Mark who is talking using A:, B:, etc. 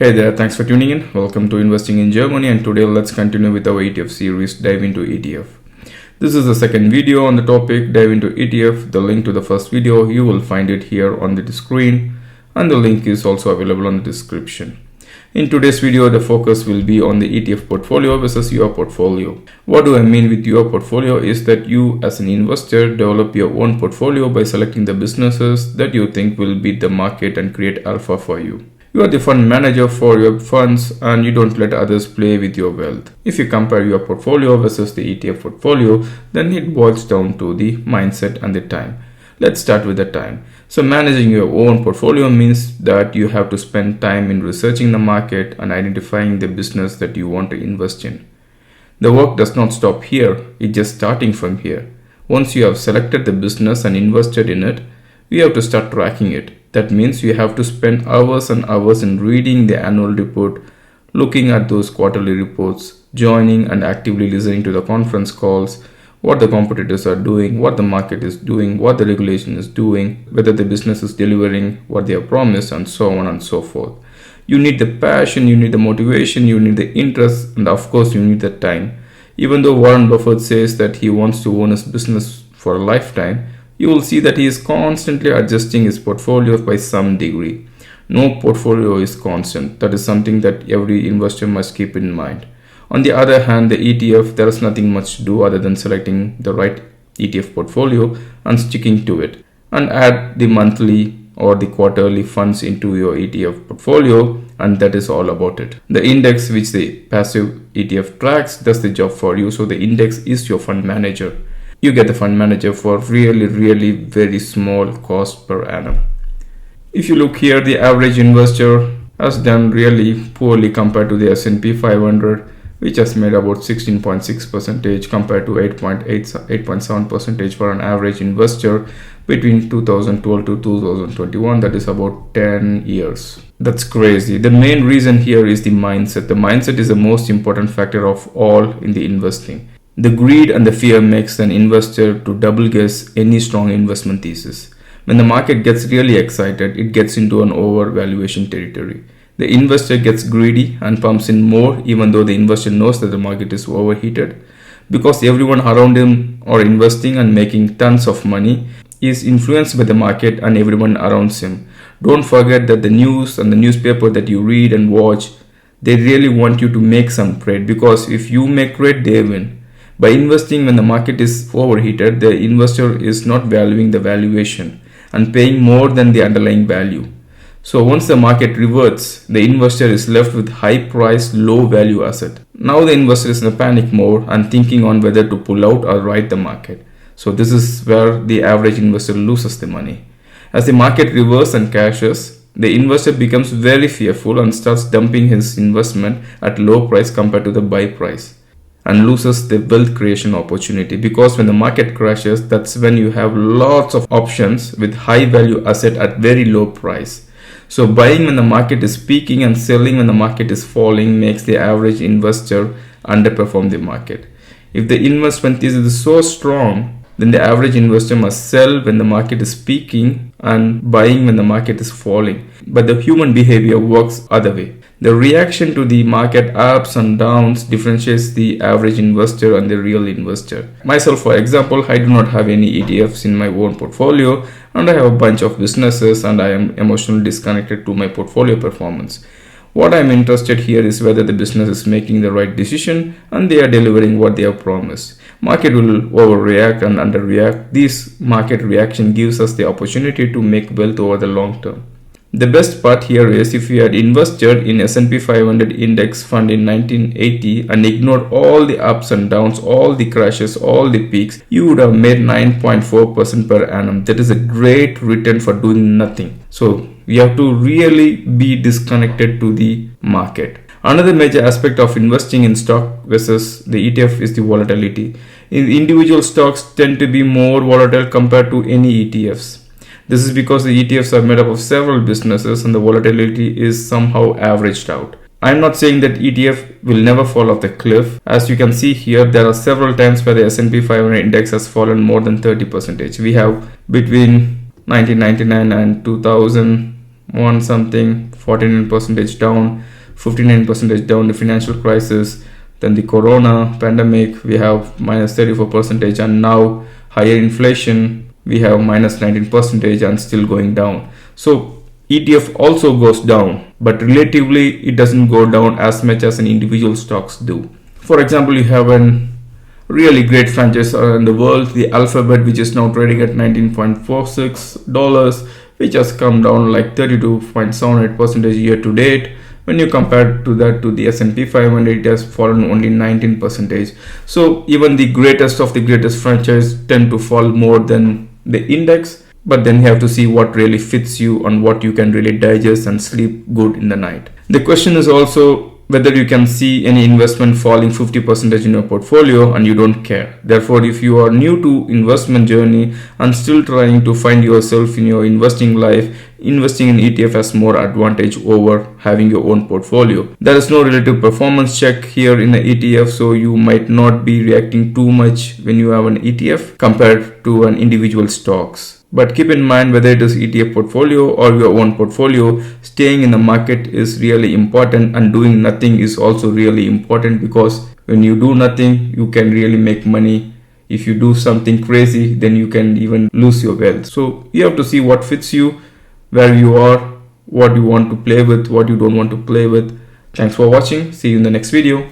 A: Hey there, thanks for tuning in. Welcome to Investing in Germany, and today let's continue with our ETF series, Dive into ETF. This is the second video on the topic, Dive into ETF. The link to the first video, you will find it here on the screen, and the link is also available on the description. In today's video, the focus will be on the ETF portfolio versus your portfolio. What do I mean with your portfolio is that you as an investor develop your own portfolio by selecting the businesses that you think will beat the market and create alpha for you. You are the fund manager for your funds and you don't let others play with your wealth. If you compare your portfolio versus the ETF portfolio, then it boils down to the mindset and the time. Let's start with the time. So managing your own portfolio means that you have to spend time in researching the market and identifying the business that you want to invest in. The work does not stop here, it's just starting from here. Once you have selected the business and invested in it, you have to start tracking it. That means you have to spend hours and hours in reading the annual report, looking at those quarterly reports, joining and actively listening to the conference calls, what the competitors are doing, what the market is doing, what the regulation is doing, whether the business is delivering what they have promised, and so on and so forth. You need the passion, you need the motivation, you need the interest, and of course you need the time. Even though Warren Buffett says that he wants to own his business for a lifetime, you will see that he is constantly adjusting his portfolio by some degree. No portfolio is constant. That is something that every investor must keep in mind. On the other hand, the ETF, there is nothing much to do other than selecting the right ETF portfolio and sticking to it, and add the monthly or the quarterly funds into your ETF portfolio, and that is all about it. The index which the passive ETF tracks does the job for you, so the index is your fund manager. You get the fund manager for really very small cost per annum. If you look here, the average investor has done really poorly compared to the S&P 500, which has made about 16.6% compared to 8.7% for an average investor between 2012 to 2021. That is about 10 years. That's crazy. The main reason here is the mindset. The mindset is the most important factor of all in the investing. The greed and the fear makes an investor to double guess any strong investment thesis. When the market gets really excited, it gets into an overvaluation territory. The investor gets greedy and pumps in more even though the investor knows that the market is overheated. Because everyone around him are investing and making tons of money, he is influenced by the market and everyone around him. Don't forget that the news and the newspaper that you read and watch, they really want you to make some trade, because if you make trade, they win. By investing when the market is overheated, the investor is not valuing the valuation and paying more than the underlying value. So once the market reverts, the investor is left with high price, low value asset. Now the investor is in a panic mode and thinking on whether to pull out or ride the market. So this is where the average investor loses the money. As the market reverses and crashes, the investor becomes very fearful and starts dumping his investment at low price compared to the buy price, and loses the wealth creation opportunity, because when the market crashes, that's when you have lots of options with high value asset at very low price. So buying when the market is peaking and selling when the market is falling makes the average investor underperform the market. If the investment thesis is so strong, then the average investor must sell when the market is peaking and buying when the market is falling. But the human behavior works other way. The reaction to the market ups and downs differentiates the average investor and the real investor. Myself, for example, I do not have any ETFs in my own portfolio, and I have a bunch of businesses, and I am emotionally disconnected to my portfolio performance. What I am interested here is whether the business is making the right decision and they are delivering what they have promised. Market will overreact and underreact. This market reaction gives us the opportunity to make wealth over the long term. The best part here is if you had invested in S&P 500 index fund in 1980 and ignored all the ups and downs, all the crashes, all the peaks, you would have made 9.4% per annum. That is a great return for doing nothing. So we have to really be disconnected to the market. Another major aspect of investing in stock versus the ETF is the volatility. Individual stocks tend to be more volatile compared to any ETFs. This is because the ETFs are made up of several businesses and the volatility is somehow averaged out. I'm not saying that ETF will never fall off the cliff. As you can see here, there are several times where the S&P 500 index has fallen more than 30%. We have between 1999 and 2000 1 something, 49% down, 59% down, the financial crisis, then the corona pandemic, we have minus 34%, and now higher inflation, we have minus 19% and still going down. So ETF also goes down, but relatively it doesn't go down as much as an individual stocks do. For example, you have an really great franchise in the world, the Alphabet, which is now trading at $19.46, which has come down like 32.78% year to date. When you compare to that to the S&P 500, it has fallen only 19%. So even the greatest of the greatest franchise tend to fall more than the index. But then you have to see what really fits you and what you can really digest and sleep good in the night. The question is also whether you can see any investment falling 50% in your portfolio and you don't care. Therefore, if you are new to investment journey and still trying to find yourself in your investing life, investing in ETF has more advantage over having your own portfolio. There is no relative performance check here in the ETF, so you might not be reacting too much when you have an ETF compared to an individual stocks. But keep in mind, whether it is ETF portfolio or your own portfolio, staying in the market is really important, and doing nothing is also really important, because when you do nothing, you can really make money. If you do something crazy, then you can even lose your wealth. So you have to see what fits you, where you are, what you want to play with, what you don't want to play with. Thanks for watching. See you in the next video.